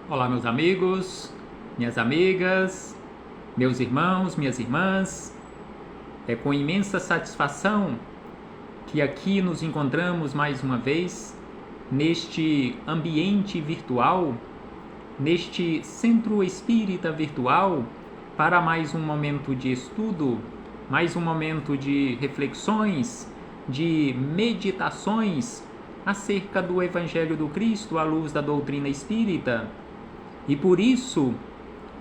Olá, meus amigos, minhas amigas, meus irmãos, minhas irmãs. É com imensa satisfação que aqui nos encontramos mais uma vez neste ambiente virtual, neste centro espírita virtual, para mais um momento de estudo, mais um momento de reflexões, de meditações acerca do Evangelho do Cristo à luz da doutrina espírita. E por isso,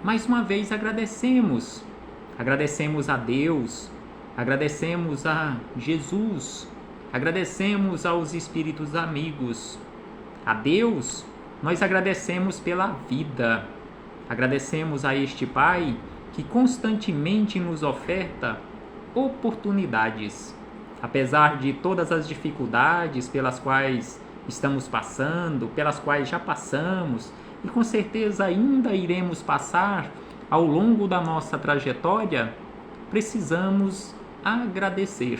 mais uma vez agradecemos a Deus, agradecemos a Jesus, agradecemos aos espíritos amigos. A Deus, nós agradecemos pela vida, agradecemos a este Pai que constantemente nos oferta oportunidades, apesar de todas as dificuldades pelas quais estamos passando, pelas quais já passamos e com certeza ainda iremos passar ao longo da nossa trajetória. Precisamos agradecer.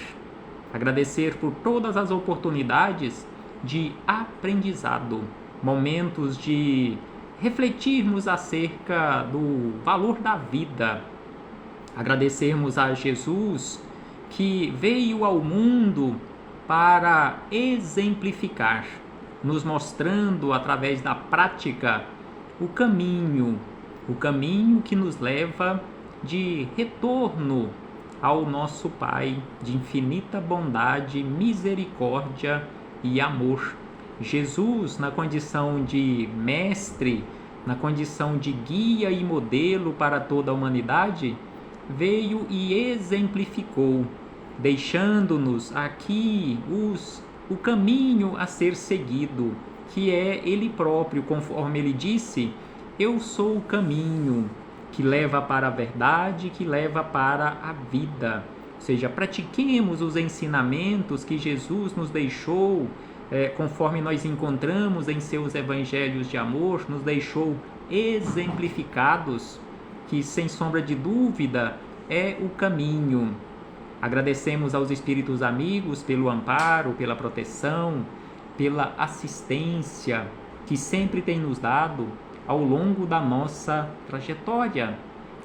Agradecer por todas as oportunidades de aprendizado, momentos de refletirmos acerca do valor da vida. Agradecermos a Jesus que veio ao mundo para exemplificar, nos mostrando através da prática o caminho que nos leva de retorno ao nosso Pai de infinita bondade, misericórdia e amor. Jesus, na condição de mestre, na condição de guia e modelo para toda a humanidade, veio e exemplificou, deixando-nos aqui o caminho a ser seguido, que é Ele próprio, conforme Ele disse: eu sou o caminho que leva para a verdade, que leva para a vida. Ou seja, pratiquemos os ensinamentos que Jesus nos deixou, conforme nós encontramos em seus evangelhos de amor, nos deixou exemplificados, que sem sombra de dúvida é o caminho. Agradecemos aos espíritos amigos pelo amparo, pela proteção, pela assistência que sempre tem nos dado ao longo da nossa trajetória.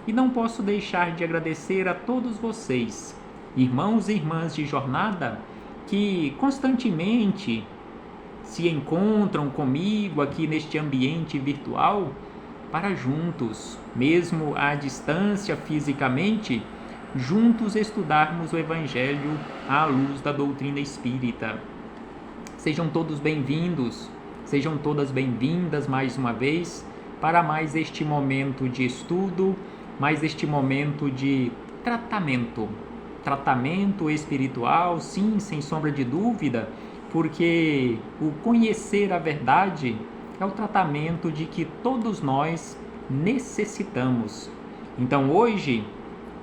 E não posso deixar de agradecer a todos vocês, irmãos e irmãs de jornada, que constantemente se encontram comigo aqui neste ambiente virtual para juntos, mesmo à distância fisicamente, juntos estudarmos o Evangelho à luz da doutrina espírita. Sejam todos bem-vindos, sejam todas bem-vindas mais uma vez para mais este momento de estudo, mais este momento de tratamento. Tratamento espiritual, sim, sem sombra de dúvida, porque o conhecer a verdade é o tratamento de que todos nós necessitamos. Então hoje,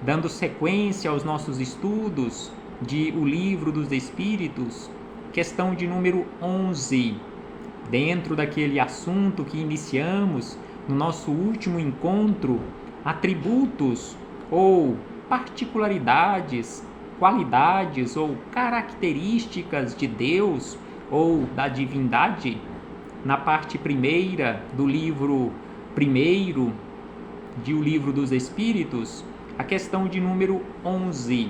dando sequência aos nossos estudos de O Livro dos Espíritos, questão de número 11, dentro daquele assunto que iniciamos no nosso último encontro, atributos ou particularidades, qualidades ou características de Deus ou da divindade, na parte primeira do livro primeiro de O Livro dos Espíritos, a questão de número 11.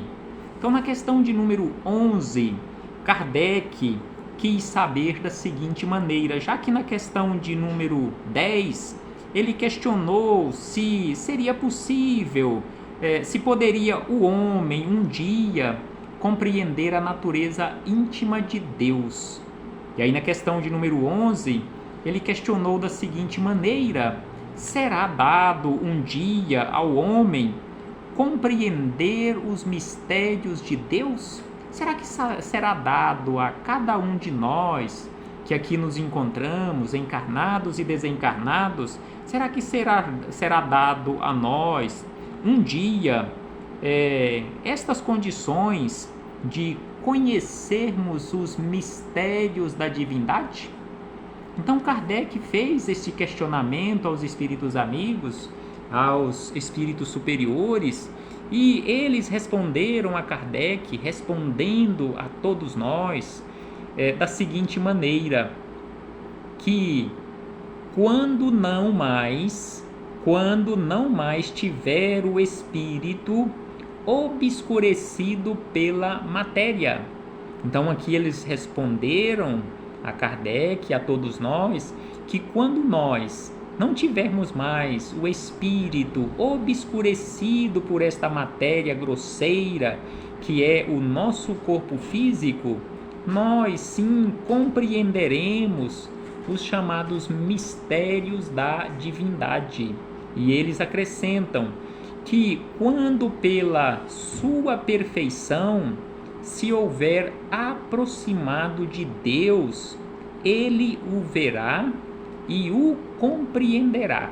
Então, na questão de número 11, Kardec quis saber da seguinte maneira, já que na questão de número 10, ele questionou se seria possível, se poderia o homem um dia compreender a natureza íntima de Deus. E aí na questão de número 11, ele questionou da seguinte maneira: será dado um dia ao homem compreender os mistérios de Deus? Será que será dado a cada um de nós que aqui nos encontramos, encarnados e desencarnados, será que será dado a nós um dia estas condições de conhecermos os mistérios da divindade? Então Kardec fez este questionamento aos espíritos amigos, aos espíritos superiores, e eles responderam a Kardec, respondendo a todos nós, da seguinte maneira, que quando não mais tiver o espírito obscurecido pela matéria. Então aqui eles responderam a Kardec, a todos nós, que quando nós não tivermos mais o espírito obscurecido por esta matéria grosseira, que é o nosso corpo físico, nós sim compreenderemos os chamados mistérios da divindade. E eles acrescentam que quando pela sua perfeição se houver aproximado de Deus, ele o verá e o compreenderá.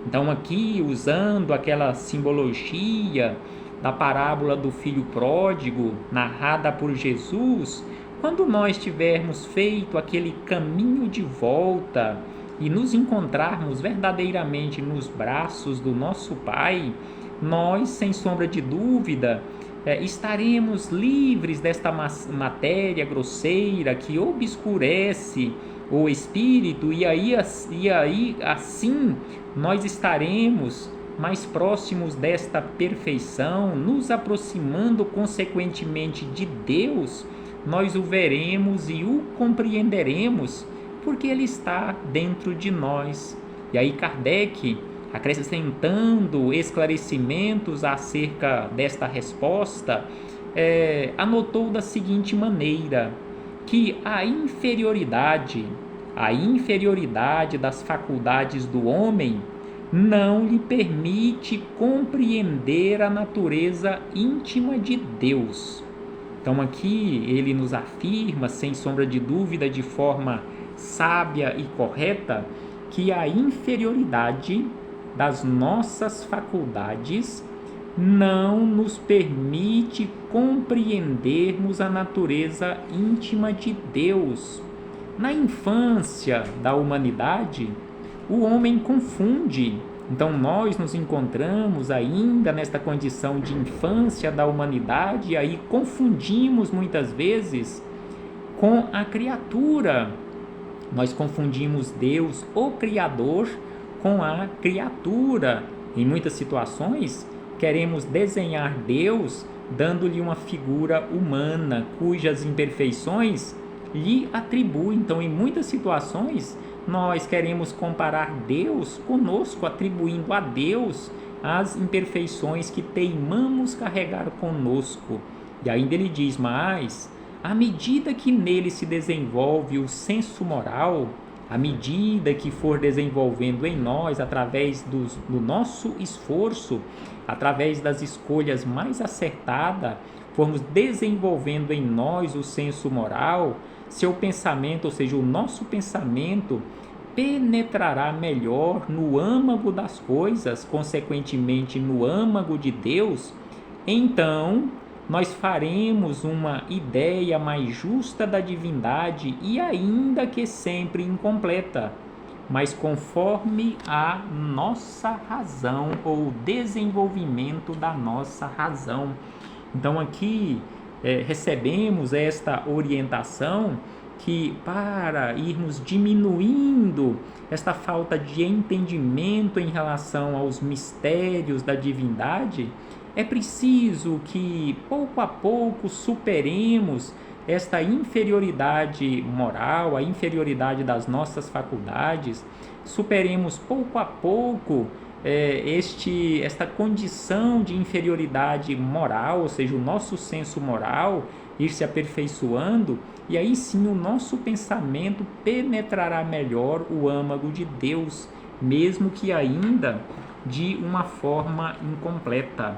Então aqui, usando aquela simbologia da parábola do filho pródigo, narrada por Jesus, quando nós tivermos feito aquele caminho de volta e nos encontrarmos verdadeiramente nos braços do nosso Pai, nós, sem sombra de dúvida, estaremos livres desta matéria grosseira que obscurece o espírito, e aí assim nós estaremos mais próximos desta perfeição, nos aproximando consequentemente de Deus. Nós o veremos e o compreenderemos, porque Ele está dentro de nós. E aí Kardec, acrescentando esclarecimentos acerca desta resposta, anotou da seguinte maneira, que a inferioridade das faculdades do homem não lhe permite compreender a natureza íntima de Deus. Então aqui ele nos afirma, sem sombra de dúvida, de forma sábia e correta, que a inferioridade das nossas faculdades não nos permite compreendermos a natureza íntima de Deus. Na infância da humanidade, o homem confunde. Então nós nos encontramos ainda nesta condição de infância da humanidade, e aí confundimos muitas vezes com a criatura. Nós confundimos Deus, o Criador, com a criatura. Em muitas situações, queremos desenhar Deus dando-lhe uma figura humana, cujas imperfeições lhe atribui. Então, em muitas situações, nós queremos comparar Deus conosco, atribuindo a Deus as imperfeições que teimamos carregar conosco. E ainda ele diz, mas à medida que nele se desenvolve o senso moral, à medida que for desenvolvendo em nós, através do nosso esforço, através das escolhas mais acertadas, formos desenvolvendo em nós o senso moral, seu pensamento, ou seja, o nosso pensamento, penetrará melhor no âmago das coisas, consequentemente no âmago de Deus. Então nós faremos uma ideia mais justa da divindade, e ainda que sempre incompleta, mas conforme a nossa razão, ou o desenvolvimento da nossa razão. Então aqui recebemos esta orientação, que para irmos diminuindo esta falta de entendimento em relação aos mistérios da divindade, é preciso que pouco a pouco superemos esta inferioridade moral, a inferioridade das nossas faculdades, superemos pouco a pouco esta condição de inferioridade moral, ou seja, o nosso senso moral ir se aperfeiçoando, e aí sim o nosso pensamento penetrará melhor o âmago de Deus, mesmo que ainda de uma forma incompleta.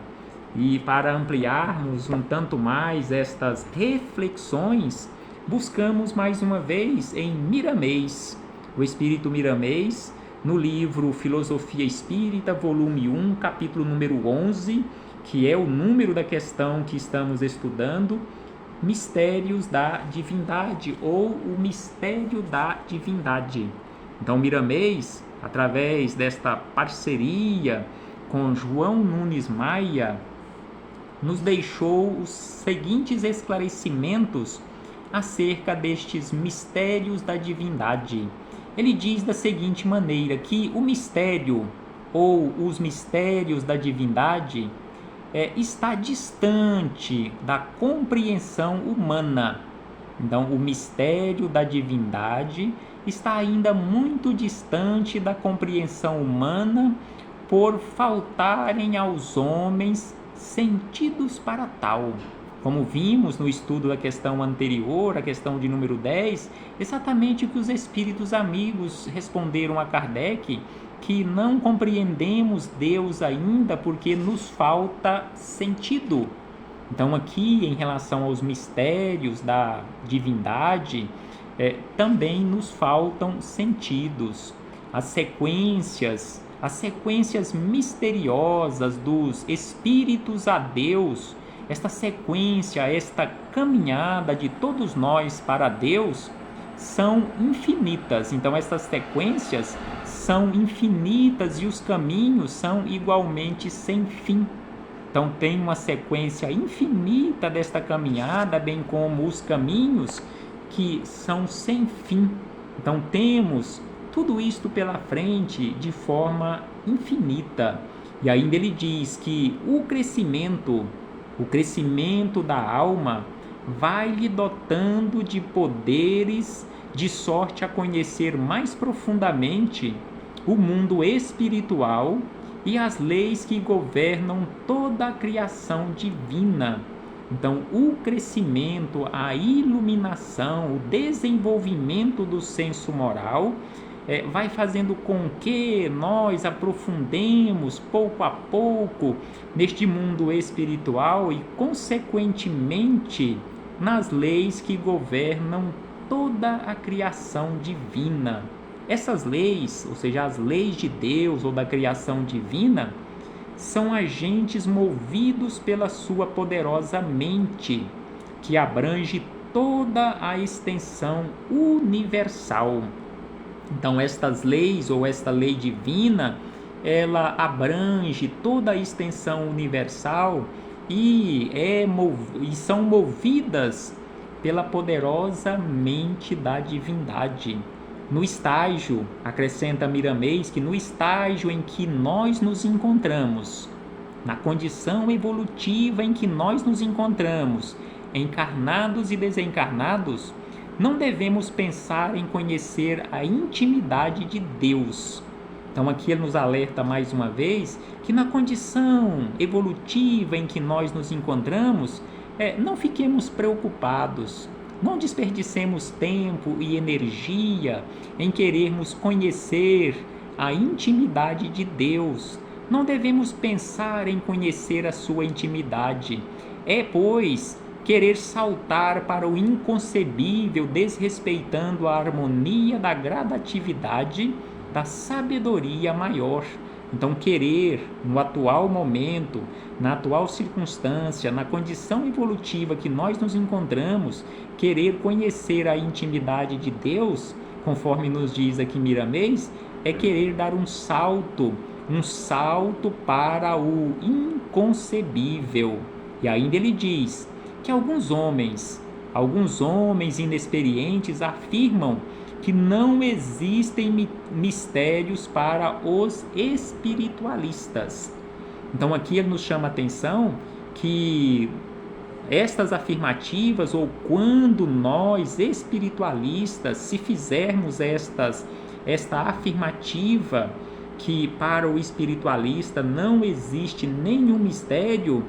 E para ampliarmos um tanto mais estas reflexões, buscamos mais uma vez em Miramês, o Espírito Miramês, no livro Filosofia Espírita, volume 1, capítulo número 11, que é o número da questão que estamos estudando, Mistérios da Divindade, ou o Mistério da Divindade. Então Miramês, através desta parceria com João Nunes Maia, nos deixou os seguintes esclarecimentos acerca destes mistérios da divindade. ele diz da seguinte maneira, que o mistério ou os mistérios da divindade está distante da compreensão humana. Então, o mistério da divindade está ainda muito distante da compreensão humana por faltarem aos homens sentidos para tal. Como vimos no estudo da questão anterior, a questão de número 10, exatamente o que os espíritos amigos responderam a Kardec, que não compreendemos Deus ainda porque nos falta sentido. Então, aqui, em relação aos mistérios da divindade, também nos faltam sentidos. As sequências misteriosas dos espíritos a Deus, esta sequência, esta caminhada de todos nós para Deus, são infinitas. Então, essas sequências são infinitas e os caminhos são igualmente sem fim. Então, tem uma sequência infinita desta caminhada, bem como os caminhos que são sem fim. Então, temos tudo isto pela frente de forma infinita. E ainda ele diz que o crescimento da alma vai lhe dotando de poderes de sorte a conhecer mais profundamente o mundo espiritual e as leis que governam toda a criação divina. Então, o crescimento, a iluminação, o desenvolvimento do senso moral vai fazendo com que nós aprofundemos pouco a pouco neste mundo espiritual e, consequentemente, nas leis que governam toda a criação divina. Essas leis, ou seja, as leis de Deus ou da criação divina, são agentes movidos pela sua poderosa mente, que abrange toda a extensão universal. Então, estas leis ou esta lei divina, ela abrange toda a extensão universal e são movidas pela poderosa mente da divindade. No estágio, acrescenta Miramês, que no estágio em que nós nos encontramos, na condição evolutiva em que nós nos encontramos, encarnados e desencarnados, não devemos pensar em conhecer a intimidade de Deus. Então aqui ele nos alerta mais uma vez que na condição evolutiva em que nós nos encontramos, não fiquemos preocupados, não desperdicemos tempo e energia em querermos conhecer a intimidade de Deus. Não devemos pensar em conhecer a sua intimidade. Pois, querer saltar para o inconcebível, desrespeitando a harmonia da gradatividade da sabedoria maior. Então, querer, no atual momento, na atual circunstância, na condição evolutiva que nós nos encontramos, querer conhecer a intimidade de Deus, conforme nos diz aqui Miramês, é querer dar um salto para o inconcebível. E ainda ele diz que alguns homens inexperientes afirmam que não existem mistérios para os espiritualistas. Então aqui ele nos chama a atenção que estas afirmativas, ou quando nós espiritualistas, se fizermos esta afirmativa que para o espiritualista não existe nenhum mistério,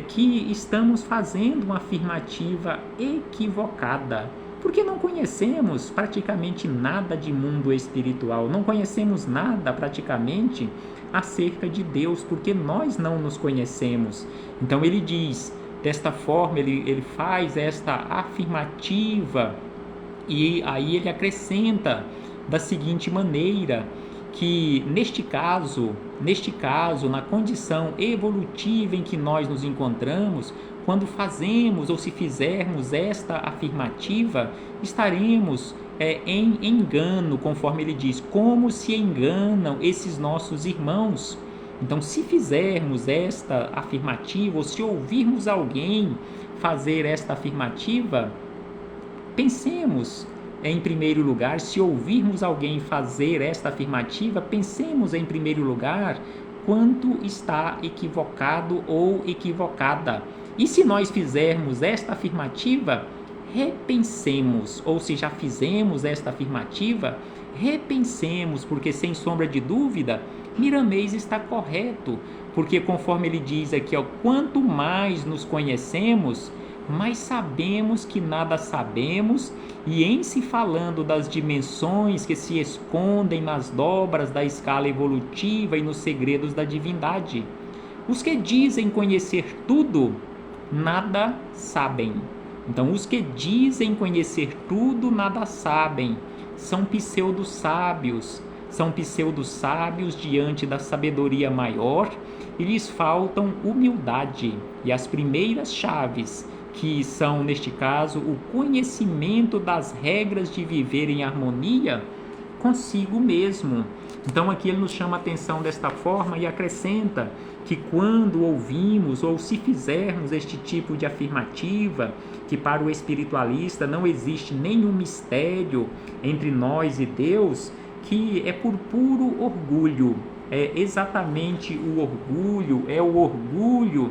que estamos fazendo uma afirmativa equivocada, porque não conhecemos praticamente nada de mundo espiritual, não conhecemos nada praticamente acerca de Deus, porque nós não nos conhecemos. Então ele diz, desta forma, ele faz esta afirmativa, e aí ele acrescenta da seguinte maneira, que neste caso, na condição evolutiva em que nós nos encontramos, quando fazemos ou se fizermos esta afirmativa, estaremos em engano, conforme ele diz, como se enganam esses nossos irmãos. Então, se fizermos esta afirmativa, ou se ouvirmos alguém fazer esta afirmativa, pensemos em primeiro lugar, se ouvirmos alguém fazer esta afirmativa, pensemos em primeiro lugar quanto está equivocado ou equivocada. E se nós fizermos esta afirmativa, repensemos, ou se já fizemos esta afirmativa, repensemos, porque sem sombra de dúvida, Miramês está correto, porque conforme ele diz aqui, quanto mais nos conhecemos, mais sabemos que nada sabemos, e em se falando das dimensões que se escondem nas dobras da escala evolutiva e nos segredos da divindade. Os que dizem conhecer tudo, nada sabem. Então, os que dizem conhecer tudo, nada sabem. São pseudo-sábios. São pseudo-sábios diante da sabedoria maior e lhes faltam humildade. E as primeiras chaves, que são, neste caso, o conhecimento das regras de viver em harmonia consigo mesmo. Então aqui ele nos chama a atenção desta forma e acrescenta que quando ouvimos ou se fizermos este tipo de afirmativa, que para o espiritualista não existe nenhum mistério entre nós e Deus, que é por puro orgulho, é exatamente o orgulho,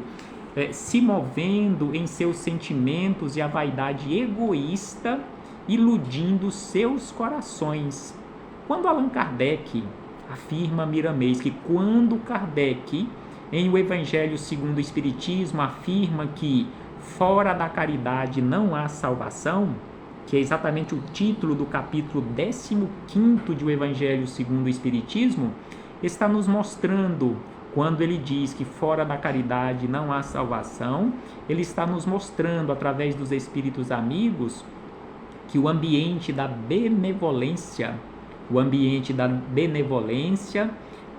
se movendo em seus sentimentos e a vaidade egoísta, iludindo seus corações. Quando Allan Kardec afirma Miramês que quando Kardec, em O Evangelho segundo o Espiritismo, afirma que fora da caridade não há salvação, que é exatamente o título do capítulo 15º de O Evangelho segundo o Espiritismo, está nos mostrando, quando ele diz que fora da caridade não há salvação, ele está nos mostrando, através dos espíritos amigos, que o ambiente da benevolência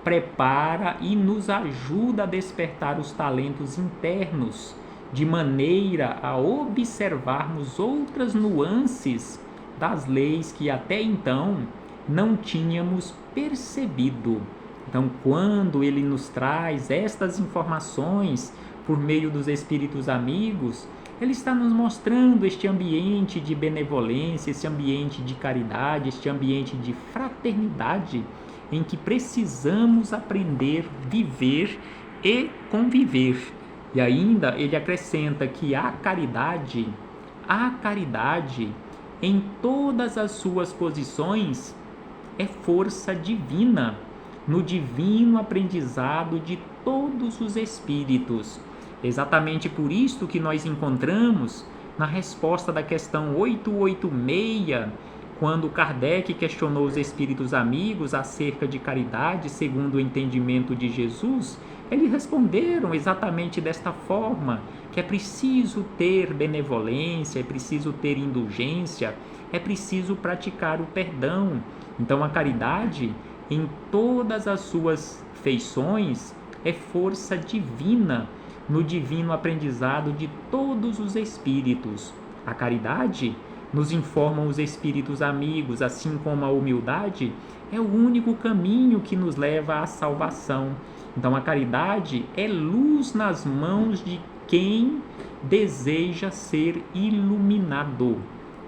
prepara e nos ajuda a despertar os talentos internos, de maneira a observarmos outras nuances das leis que até então não tínhamos percebido. Então, quando ele nos traz estas informações por meio dos espíritos amigos, ele está nos mostrando este ambiente de benevolência, esse ambiente de caridade, este ambiente de fraternidade em que precisamos aprender, viver e conviver. E ainda ele acrescenta que a caridade em todas as suas posições é força divina, no divino aprendizado de todos os espíritos. Exatamente por isto que nós encontramos na resposta da questão 886, quando Kardec questionou os espíritos amigos acerca de caridade segundo o entendimento de Jesus, eles responderam exatamente desta forma, que é preciso ter benevolência, é preciso ter indulgência, é preciso praticar o perdão. Então a caridade, em todas as suas feições, é força divina no divino aprendizado de todos os espíritos. A caridade, nos informam os espíritos amigos, assim como a humildade, é o único caminho que nos leva à salvação. Então a caridade é luz nas mãos de quem deseja ser iluminado.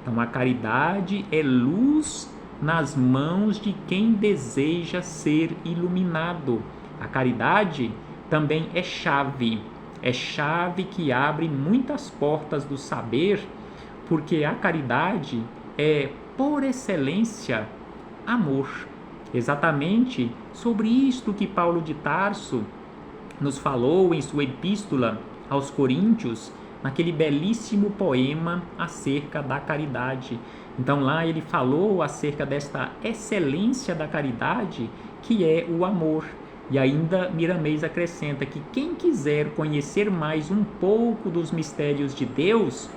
Então a caridade é luz nas mãos de quem deseja ser iluminado. A caridade também é chave que abre muitas portas do saber, porque a caridade é, por excelência, amor. Exatamente sobre isto que Paulo de Tarso nos falou em sua epístola aos Coríntios, naquele belíssimo poema acerca da caridade. Então lá ele falou acerca desta excelência da caridade, que é o amor. E ainda Miramês acrescenta que quem quiser conhecer mais um pouco dos mistérios de Deus,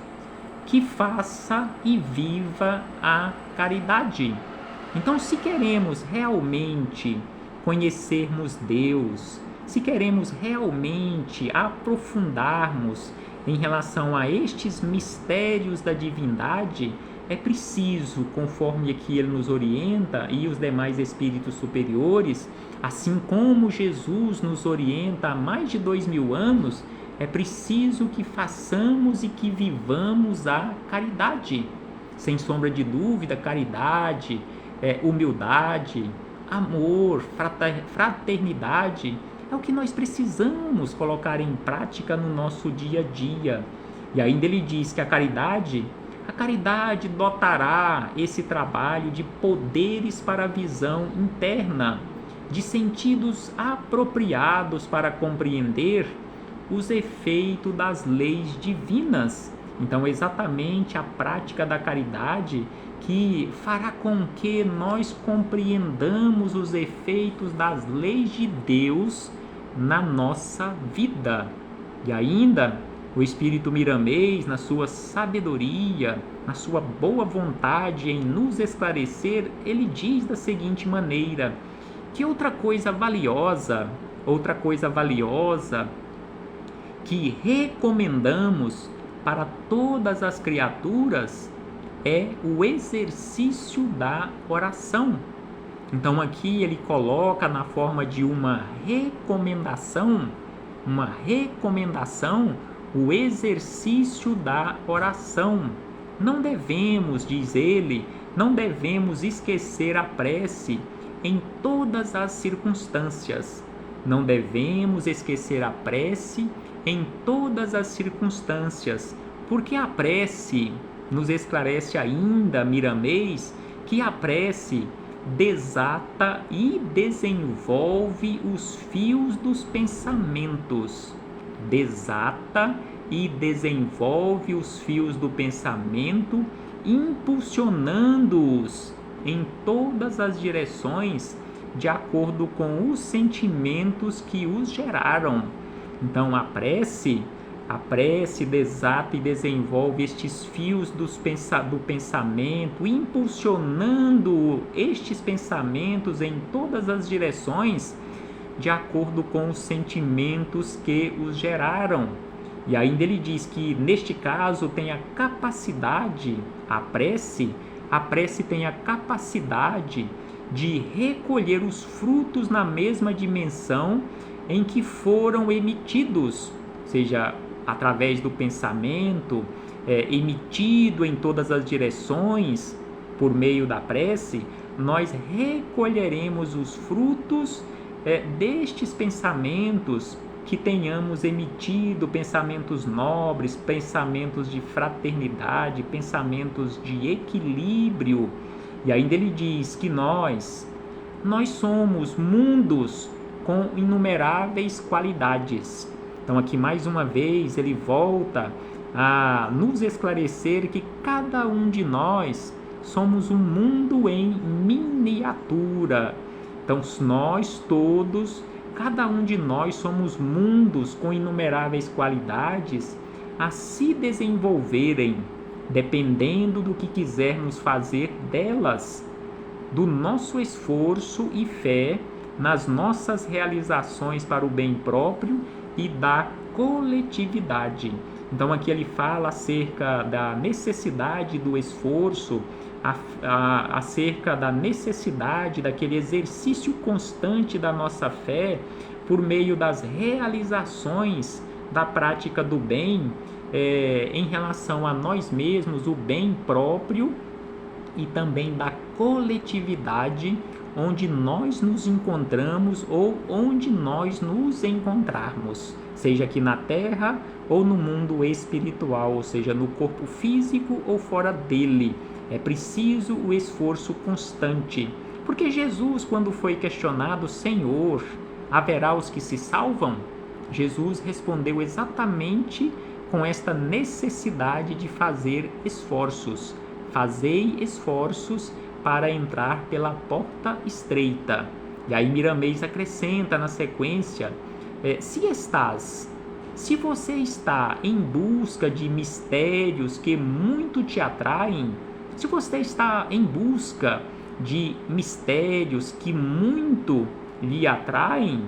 que faça e viva a caridade. Então, se queremos realmente conhecermos Deus, se queremos realmente aprofundarmos em relação a estes mistérios da divindade, é preciso, conforme aqui ele nos orienta e os demais espíritos superiores, assim como Jesus nos orienta há mais de 2000 anos, é preciso que façamos e que vivamos a caridade. sem sombra de dúvida, caridade, humildade, amor, fraternidade, é o que nós precisamos colocar em prática no nosso dia a dia. E ainda ele diz que a caridade dotará esse trabalho de poderes para a visão interna, de sentidos apropriados para compreender os efeitos das leis divinas. Então, exatamente a prática da caridade que fará com que nós compreendamos os efeitos das leis de Deus na nossa vida. E ainda, o Espírito Miramês, na sua sabedoria, na sua boa vontade em nos esclarecer, ele diz da seguinte maneira, que outra coisa valiosa que recomendamos para todas as criaturas é o exercício da oração. Então aqui ele coloca na forma de uma recomendação o exercício da oração. Não devemos, diz ele, esquecer a prece em todas as circunstâncias. Não devemos esquecer a prece em todas as circunstâncias, porque a prece, nos esclarece ainda Miramês, que a prece desata e desenvolve os fios dos pensamentos. Desata e desenvolve os fios do pensamento, impulsionando-os em todas as direções de acordo com os sentimentos que os geraram. Então a prece desata e desenvolve estes fios do pensamento, impulsionando estes pensamentos em todas as direções de acordo com os sentimentos que os geraram. E ainda ele diz que neste caso tem a capacidade, a prece tem a capacidade de recolher os frutos na mesma dimensão em que foram emitidos, seja através do pensamento emitido em todas as direções por meio da prece, nós recolheremos os frutos destes pensamentos que tenhamos emitido, pensamentos nobres, pensamentos de fraternidade, pensamentos de equilíbrio. E ainda ele diz que nós somos mundos com inumeráveis qualidades. Então aqui mais uma vez ele volta a nos esclarecer que cada um de nós somos um mundo em miniatura. Então nós todos, cada um de nós somos mundos com inumeráveis qualidades a se desenvolverem, dependendo do que quisermos fazer delas, do nosso esforço e fé nas nossas realizações para o bem próprio e da coletividade. Então aqui ele fala acerca da necessidade do esforço, acerca da necessidade daquele exercício constante da nossa fé por meio das realizações da prática do bem em relação a nós mesmos, o bem próprio e também da coletividade onde nós nos encontramos ou onde nós nos encontrarmos, seja aqui na Terra ou no mundo espiritual, ou seja, no corpo físico ou fora dele. É preciso o esforço constante, porque Jesus, quando foi questionado, Senhor, haverá os que se salvam? Jesus respondeu exatamente com esta necessidade de fazer esforços. Fazei esforços para entrar pela porta estreita. E aí Miramês acrescenta na sequência, se você está em busca de mistérios que muito te atraem, se você está em busca de mistérios que muito lhe atraem,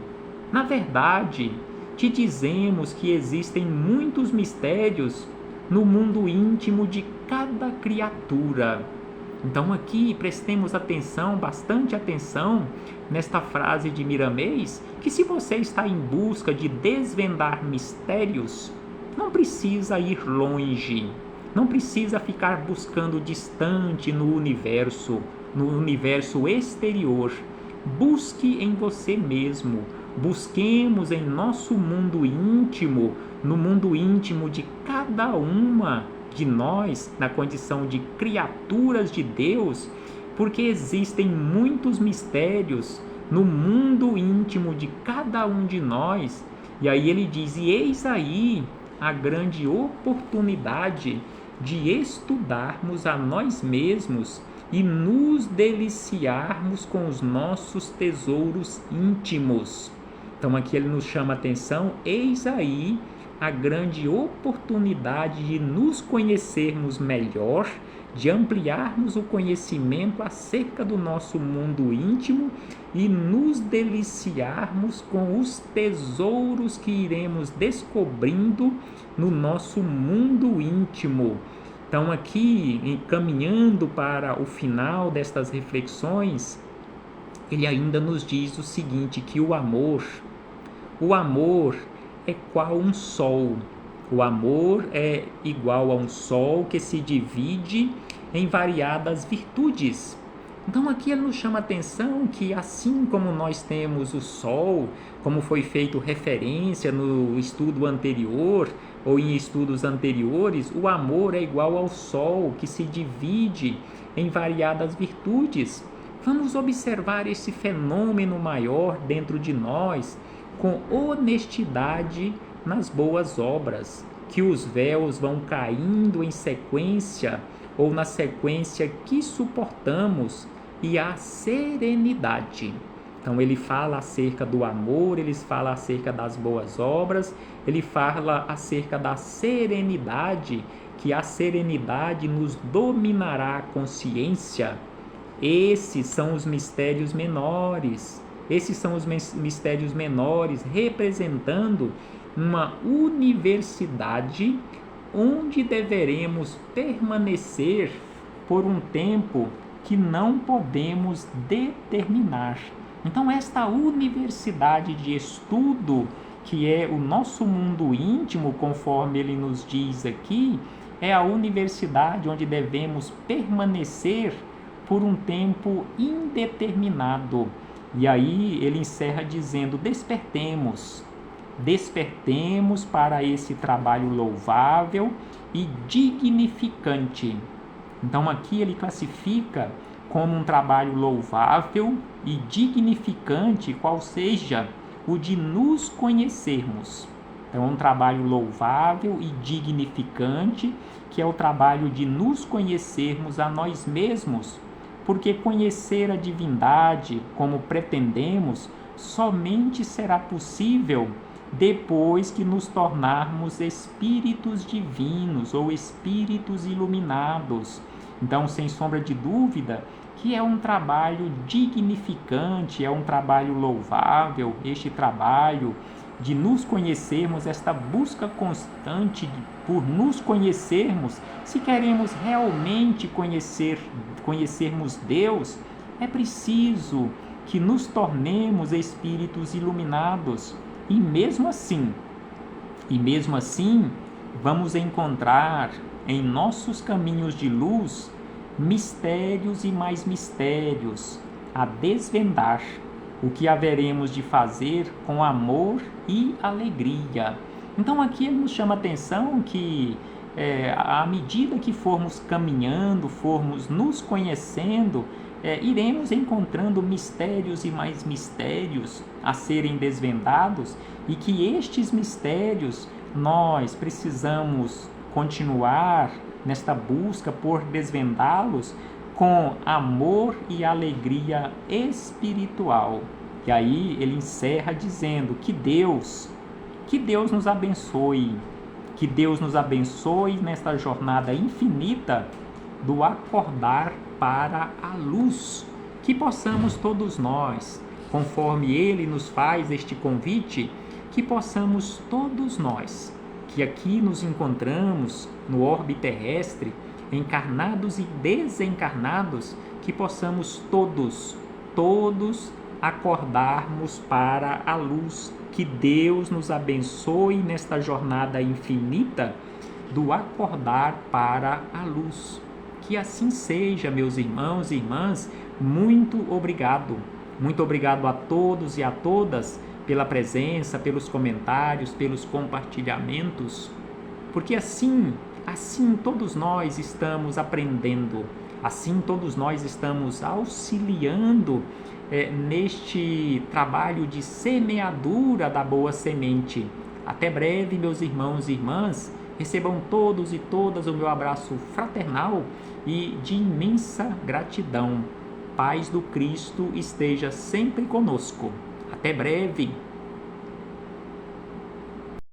na verdade, te dizemos que existem muitos mistérios no mundo íntimo de cada criatura. Então aqui prestemos atenção, bastante atenção, nesta frase de Miramês, que se você está em busca de desvendar mistérios, não precisa ir longe. Não precisa ficar buscando distante no universo exterior. Busque em você mesmo. Busquemos em nosso mundo íntimo, no mundo íntimo de cada uma de nós, na condição de criaturas de Deus, porque existem muitos mistérios no mundo íntimo de cada um de nós. E aí ele diz: e eis aí a grande oportunidade de estudarmos a nós mesmos e nos deliciarmos com os nossos tesouros íntimos. Então aqui ele nos chama a atenção: eis aí a grande oportunidade de nos conhecermos melhor, de ampliarmos o conhecimento acerca do nosso mundo íntimo e nos deliciarmos com os tesouros que iremos descobrindo no nosso mundo íntimo. Então aqui, encaminhando para o final destas reflexões, ele ainda nos diz o seguinte, que o amor é qual um sol. O amor é igual a um sol que se divide em variadas virtudes. Então aqui ele nos chama a atenção que assim como nós temos o sol, como foi feito referência no estudo anterior ou em estudos anteriores, o amor é igual ao sol que se divide em variadas virtudes. Vamos observar esse fenômeno maior dentro de nós com honestidade nas boas obras, que os véus vão caindo em sequência ou na sequência que suportamos, e a serenidade. Então ele fala acerca do amor, ele fala acerca das boas obras, ele fala acerca da serenidade, que a serenidade nos dominará a consciência. Esses são os mistérios menores. Esses são os mistérios menores, representando uma universidade onde deveremos permanecer por um tempo que não podemos determinar. Então, esta universidade de estudo, que é o nosso mundo íntimo, conforme ele nos diz aqui, é a universidade onde devemos permanecer por um tempo indeterminado. E aí ele encerra dizendo: despertemos para esse trabalho louvável e dignificante. Então aqui ele classifica como um trabalho louvável e dignificante, qual seja o de nos conhecermos. Então é um trabalho louvável e dignificante, que é o trabalho de nos conhecermos a nós mesmos, porque conhecer a divindade como pretendemos somente será possível depois que nos tornarmos espíritos divinos ou espíritos iluminados. Então, sem sombra de dúvida, que é um trabalho dignificante, é um trabalho louvável, este trabalho de nos conhecermos, esta busca constante por nos conhecermos. Se queremos realmente conhecermos Deus, é preciso que nos tornemos espíritos iluminados. E mesmo assim, vamos encontrar em nossos caminhos de luz mistérios e mais mistérios a desvendar, o que haveremos de fazer com amor e alegria. Então aqui ele nos chama a atenção que à medida que formos caminhando, formos nos conhecendo, iremos encontrando mistérios e mais mistérios a serem desvendados, e que estes mistérios nós precisamos continuar nesta busca por desvendá-los com amor e alegria espiritual. E aí ele encerra dizendo que Deus nos abençoe, que Deus nos abençoe nesta jornada infinita do acordar para a luz, que possamos todos nós, conforme ele nos faz este convite, que possamos todos nós, que aqui nos encontramos no orbe terrestre, encarnados e desencarnados, que possamos todos acordarmos para a luz. Que Deus nos abençoe nesta jornada infinita do acordar para a luz. Que assim seja, meus irmãos e irmãs. Muito obrigado. Muito obrigado a todos e a todas pela presença, pelos comentários, pelos compartilhamentos, porque assim todos nós estamos aprendendo, assim todos nós estamos auxiliando neste trabalho de semeadura da boa semente. Até breve, meus irmãos e irmãs. Recebam todos e todas o meu abraço fraternal e de imensa gratidão. Paz do Cristo esteja sempre conosco. Até breve!